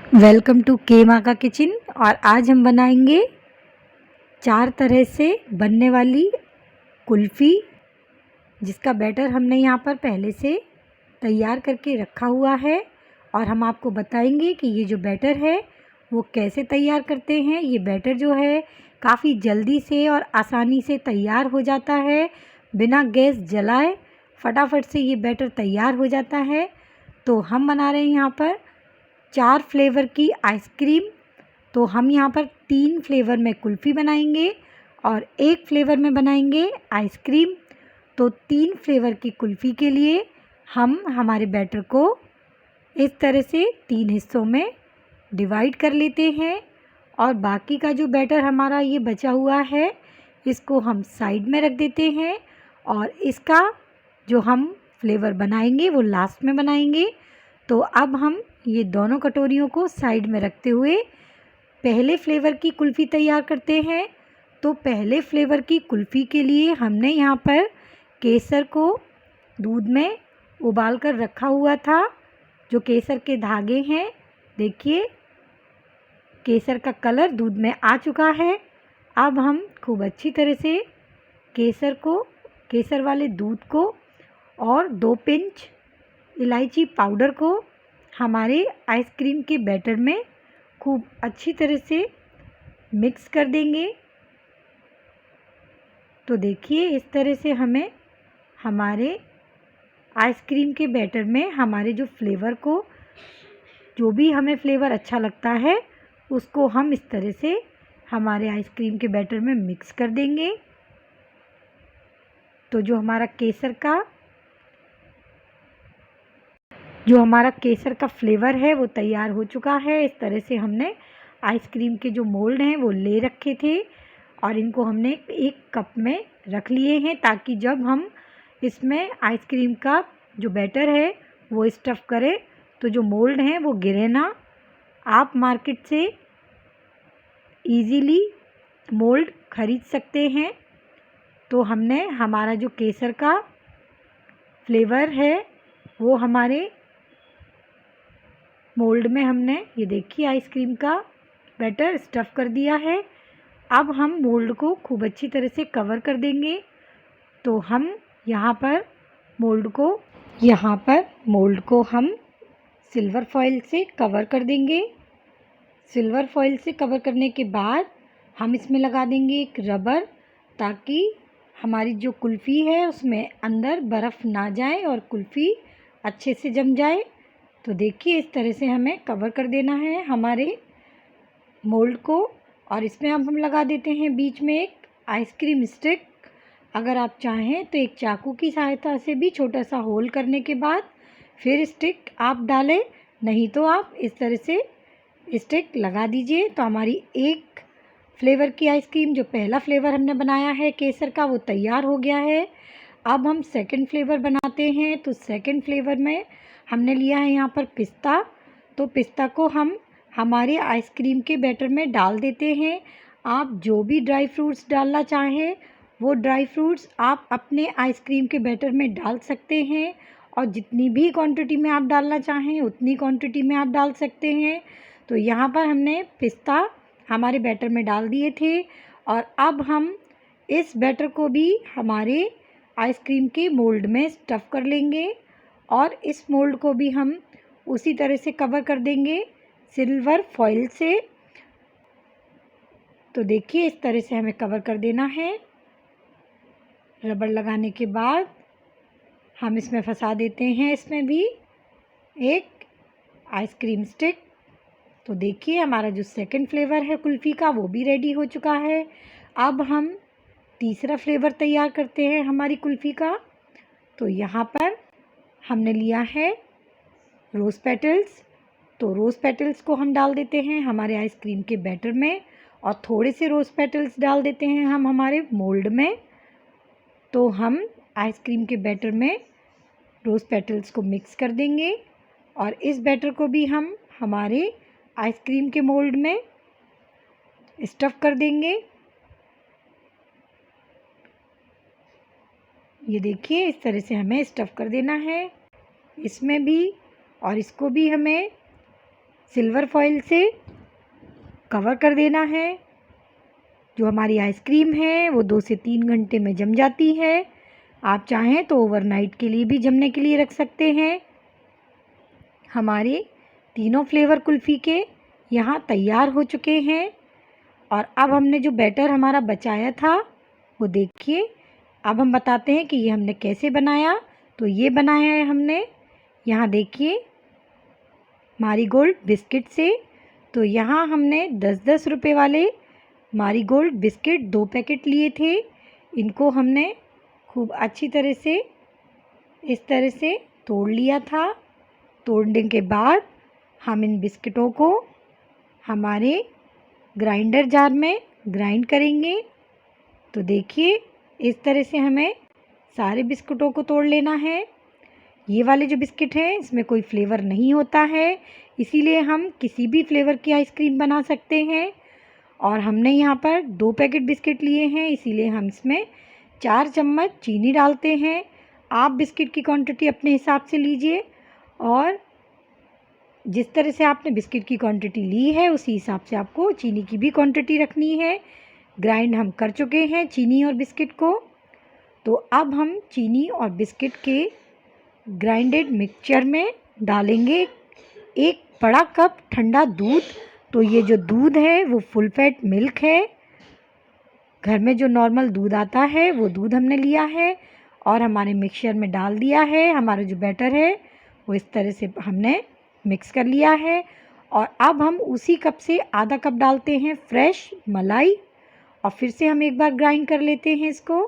Welcome to के माँ का किचन। और आज हम बनाएंगे 4 तरह से बनने वाली कुल्फ़ी, जिसका बैटर हमने यहाँ पर पहले से तैयार करके रखा हुआ है। और हम आपको बताएंगे कि ये जो बैटर है वो कैसे तैयार करते हैं। ये बैटर जो है काफ़ी जल्दी से और आसानी से तैयार हो जाता है, बिना गैस जलाए फटाफट से ये बैटर तैयार हो जाता है। तो हम बना रहे हैं यहाँ पर 4 फ्लेवर की आइसक्रीम। तो हम यहाँ पर 3 फ्लेवर में कुल्फ़ी बनाएंगे और 1 फ्लेवर में बनाएंगे आइसक्रीम। तो 3 फ्लेवर की कुल्फ़ी के लिए हम हमारे बैटर को इस तरह से 3 हिस्सों में डिवाइड कर लेते हैं। और बाकी का जो बैटर हमारा ये बचा हुआ है, इसको हम साइड में रख देते हैं। और इसका जो हम फ्लेवर बनाएंगे वो लास्ट में बनाएंगे। तो अब हम ये दोनों कटोरियों को साइड में रखते हुए पहले फ्लेवर की कुल्फ़ी तैयार करते हैं। तो पहले फ्लेवर की कुल्फ़ी के लिए हमने यहाँ पर केसर को दूध में उबाल कर रखा हुआ था। जो केसर के धागे हैं, देखिए केसर का कलर दूध में आ चुका है। अब हम खूब अच्छी तरह से केसर वाले दूध को और 2 पिंच इलायची पाउडर को हमारे आइसक्रीम के बैटर में खूब अच्छी तरह से मिक्स कर देंगे। तो देखिए इस तरह से हमें हमारे आइसक्रीम के बैटर में हमारे जो भी हमें फ्लेवर अच्छा लगता है उसको हम इस तरह से हमारे आइसक्रीम के बैटर में मिक्स कर देंगे। तो जो हमारा केसर का फ्लेवर है वो तैयार हो चुका है। इस तरह से हमने आइसक्रीम के जो मोल्ड हैं वो ले रखे थे और इनको हमने एक कप में रख लिए हैं, ताकि जब हम इसमें आइसक्रीम का जो बैटर है वो स्टफ़ करें तो जो मोल्ड हैं वो गिरे ना। आप मार्केट से इजीली मोल्ड ख़रीद सकते हैं। तो हमने हमारा जो केसर का फ्लेवर है वो हमारे मोल्ड में हमने ये देखिए आइसक्रीम का बैटर स्टफ़ कर दिया है। अब हम मोल्ड को खूब अच्छी तरह से कवर कर देंगे। तो हम यहाँ पर मोल्ड को हम सिल्वर फॉइल से कवर कर देंगे। सिल्वर फॉइल से कवर करने के बाद हम इसमें लगा देंगे एक रबर, ताकि हमारी जो कुल्फ़ी है उसमें अंदर बर्फ़ ना जाए और कुल्फ़ी अच्छे से जम जाए। तो देखिए इस तरह से हमें कवर कर देना है हमारे मोल्ड को। और इसमें अब हम लगा देते हैं बीच में एक आइसक्रीम स्टिक। अगर आप चाहें तो एक चाकू की सहायता से भी छोटा सा होल करने के बाद फिर स्टिक आप डालें, नहीं तो आप इस तरह से स्टिक लगा दीजिए। तो हमारी एक फ्लेवर की आइसक्रीम, जो पहला फ्लेवर हमने बनाया है केसर का, वो तैयार हो गया है। अब हम सेकंड फ्लेवर बनाते हैं। तो सेकंड फ्लेवर में हमने लिया है यहाँ पर पिस्ता। तो पिस्ता को हम हमारे आइसक्रीम के बैटर में डाल देते हैं। आप जो भी ड्राई फ्रूट्स डालना चाहें वो ड्राई फ्रूट्स आप अपने आइसक्रीम के बैटर में डाल सकते हैं, और जितनी भी क्वांटिटी में आप डालना चाहें उतनी क्वांटिटी में आप डाल सकते हैं। तो यहाँ पर हमने पिस्ता हमारे बैटर में डाल दिए थे। और अब हम इस बैटर को भी हमारे आइसक्रीम के मोल्ड में स्टफ़ कर लेंगे और इस मोल्ड को भी हम उसी तरह से कवर कर देंगे सिल्वर फॉइल से। तो देखिए इस तरह से हमें कवर कर देना है। रबर लगाने के बाद हम इसमें फंसा देते हैं इसमें भी एक आइसक्रीम स्टिक। तो देखिए हमारा जो सेकंड फ्लेवर है कुल्फ़ी का वो भी रेडी हो चुका है। अब हम तीसरा फ्लेवर तैयार करते हैं हमारी कुल्फ़ी का। तो यहाँ पर हमने लिया है रोज़ पेटल्स। तो रोज़ पेटल्स को हम डाल देते हैं हमारे आइसक्रीम के बैटर में, और थोड़े से रोज़ पेटल्स डाल देते हैं हम हमारे मोल्ड में। तो हम आइसक्रीम के बैटर में रोज़ पेटल्स को मिक्स कर देंगे और इस बैटर को भी हम हमारे आइसक्रीम के मोल्ड में स्टफ़ कर देंगे। ये देखिए इस तरह से हमें स्टफ़ कर देना है इसमें भी, और इसको भी हमें सिल्वर फॉइल से कवर कर देना है। जो हमारी आइसक्रीम है वो 2 से 3 घंटे में जम जाती है। आप चाहें तो ओवरनाइट के लिए भी जमने के लिए रख सकते हैं। हमारे तीनों फ्लेवर कुल्फ़ी के यहाँ तैयार हो चुके हैं। और अब हमने जो बैटर हमारा बचाया था वो देखिए, अब हम बताते हैं कि ये हमने कैसे बनाया। तो ये बनाया है हमने, यहाँ देखिए, मारीगोल्ड बिस्किट से। तो यहाँ हमने 10-10 रुपए वाले मारीगोल्ड बिस्किट 2 पैकेट लिए थे। इनको हमने खूब अच्छी तरह से इस तरह से तोड़ लिया था। तोड़ने के बाद हम इन बिस्किटों को हमारे ग्राइंडर जार में ग्राइंड करेंगे। तो देखिए, इस तरह से हमें सारे बिस्कुटों को तोड़ लेना है। ये वाले जो बिस्किट हैं इसमें कोई फ्लेवर नहीं होता है, इसीलिए हम किसी भी फ्लेवर की आइसक्रीम बना सकते हैं। और हमने यहाँ पर 2 पैकेट बिस्किट लिए हैं, इसीलिए हम इसमें 4 चम्मच चीनी डालते हैं। आप बिस्किट की क्वांटिटी अपने हिसाब से लीजिए और जिस तरह से आपने बिस्किट की क्वांटिटी ली है उसी हिसाब से आपको चीनी की भी क्वांटिटी रखनी है। ग्राइंड हम कर चुके हैं चीनी और बिस्किट को। तो अब हम चीनी और बिस्किट के ग्राइंडेड मिक्सचर में डालेंगे 1 बड़ा कप ठंडा दूध। तो ये जो दूध है वो फुल फैट मिल्क है। घर में जो नॉर्मल दूध आता है वो दूध हमने लिया है और हमारे मिक्सचर में डाल दिया है। हमारा जो बैटर है वो इस तरह से हमने मिक्स कर लिया है। और अब हम उसी कप से आधा कप डालते हैं फ्रेश मलाई और फिर से हम एक बार ग्राइंड कर लेते हैं इसको।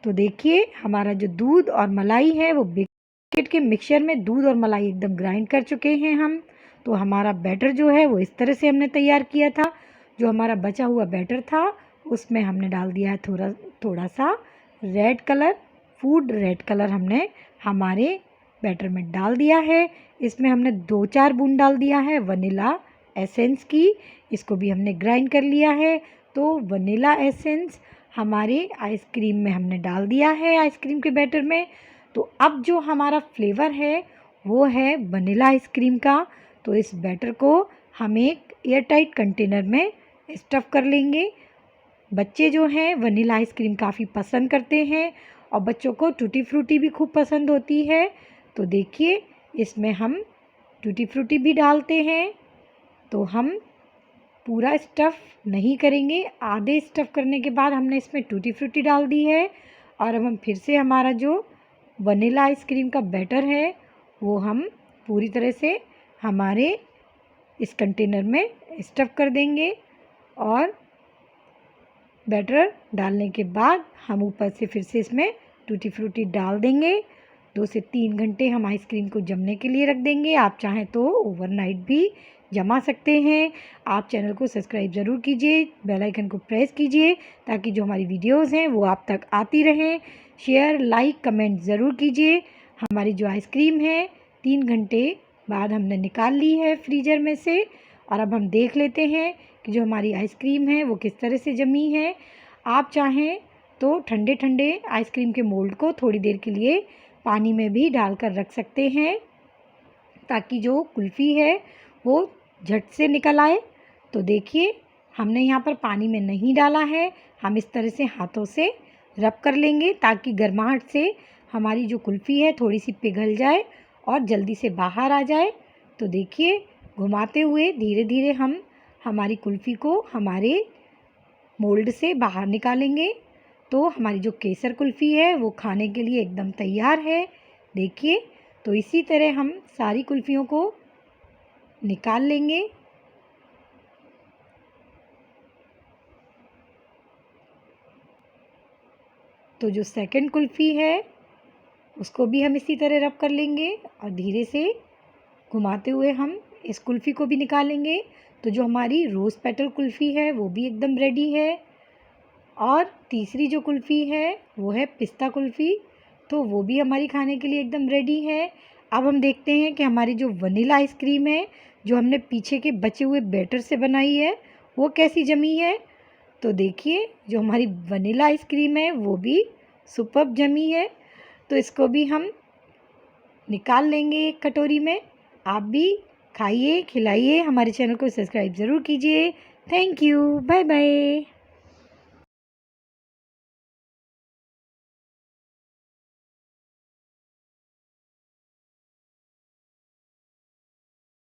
तो देखिए, हमारा जो दूध और मलाई है वो बिस्किट के मिक्सचर में दूध और मलाई एकदम ग्राइंड कर चुके हैं हम। तो हमारा बैटर जो है वो इस तरह से हमने तैयार किया था। जो हमारा बचा हुआ बैटर था उसमें हमने डाल दिया है थोड़ा सा red colour, food red colour हमने हमारे बैटर में डाल दिया है। इसमें हमने 2-4 बूंद डाल दिया है वनीला एसेंस की, इसको भी हमने ग्राइंड कर लिया है। तो वनीला एसेंस हमारे आइसक्रीम में हमने डाल दिया है, आइसक्रीम के बैटर में। तो अब जो हमारा फ्लेवर है वो है वनीला आइसक्रीम का। तो इस बैटर को हम एक एयरटाइट कंटेनर में स्टफ़ कर लेंगे। बच्चे जो हैं वनीला आइसक्रीम काफ़ी पसंद करते हैं और बच्चों को टूटी फ्रूटी भी खूब पसंद होती है। तो देखिए, इसमें हम टूटी फ्रूटी भी डालते हैं। तो हम पूरा स्टफ़ नहीं करेंगे, आधे स्टफ़ करने के बाद हमने इसमें टूटी फ्रूटी डाल दी है। और अब हम फिर से हमारा जो वनीला आइसक्रीम का बैटर है वो हम पूरी तरह से हमारे इस कंटेनर में स्टफ़ कर देंगे। और बैटर डालने के बाद हम ऊपर से फिर से इसमें टूटी फ्रूटी डाल देंगे। 2 से 3 घंटे हम आइसक्रीम को जमने के लिए रख देंगे। आप चाहें तो ओवरनाइट भी जमा सकते हैं। आप चैनल को सब्सक्राइब ज़रूर कीजिए, बेल आइकन को प्रेस कीजिए ताकि जो हमारी वीडियोज़ हैं वो आप तक आती रहें। शेयर, लाइक, कमेंट ज़रूर कीजिए। हमारी जो आइसक्रीम है 3 घंटे बाद हमने निकाल ली है फ्रीज़र में से। और अब हम देख लेते हैं कि जो हमारी आइसक्रीम है वो किस तरह से जमी है। आप चाहें तो ठंडे ठंडे आइसक्रीम के मोल्ड को थोड़ी देर के लिए पानी में भी डालकर रख सकते हैं ताकि जो कुल्फ़ी है वो झट से निकल आए। तो देखिए, हमने यहाँ पर पानी में नहीं डाला है, हम इस तरह से हाथों से रब कर लेंगे ताकि गर्माहट से हमारी जो कुल्फ़ी है थोड़ी सी पिघल जाए और जल्दी से बाहर आ जाए। तो देखिए, घुमाते हुए धीरे धीरे हम हमारी कुल्फ़ी को हमारे मोल्ड से बाहर निकालेंगे। तो हमारी जो केसर कुल्फ़ी है वो खाने के लिए एकदम तैयार है। देखिए, तो इसी तरह हम सारी कुल्फ़ियों को निकाल लेंगे। तो जो सेकंड कुल्फ़ी है उसको भी हम इसी तरह रब कर लेंगे और धीरे से घुमाते हुए हम इस कुल्फ़ी को भी निकालेंगे। तो जो हमारी रोज़ पेटल कुल्फ़ी है वो भी एकदम रेडी है। और तीसरी जो कुल्फ़ी है वो है पिस्ता कुल्फ़ी, तो वो भी हमारी खाने के लिए एकदम रेडी है। अब हम देखते हैं कि हमारी जो वनीला आइसक्रीम है जो हमने पीछे के बचे हुए बैटर से बनाई है वो कैसी जमी है। तो देखिए, जो हमारी वनीला आइसक्रीम है वो भी सुपर्ब जमी है। तो इसको भी हम निकाल लेंगे एक कटोरी में। आप भी खाइए, खिलाइए, हमारे चैनल को सब्सक्राइब ज़रूर कीजिए। Thank you, bye bye.